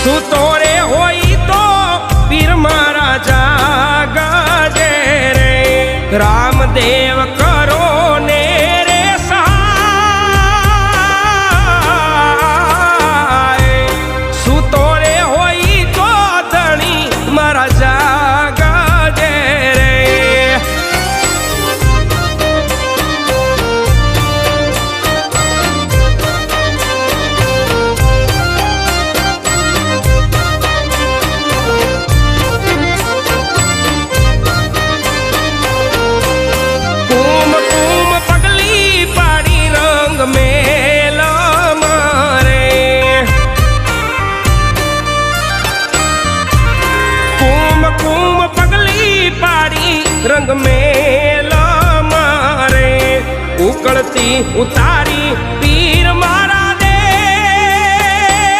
સૂતો રે હોય તો પીર મારા જાગજે રે રામદેવ કરો ને રે સહાય સૂતો રે હોય તો ધણી મારા જાગજે રે रंग मेला मारे उकड़ती उतारी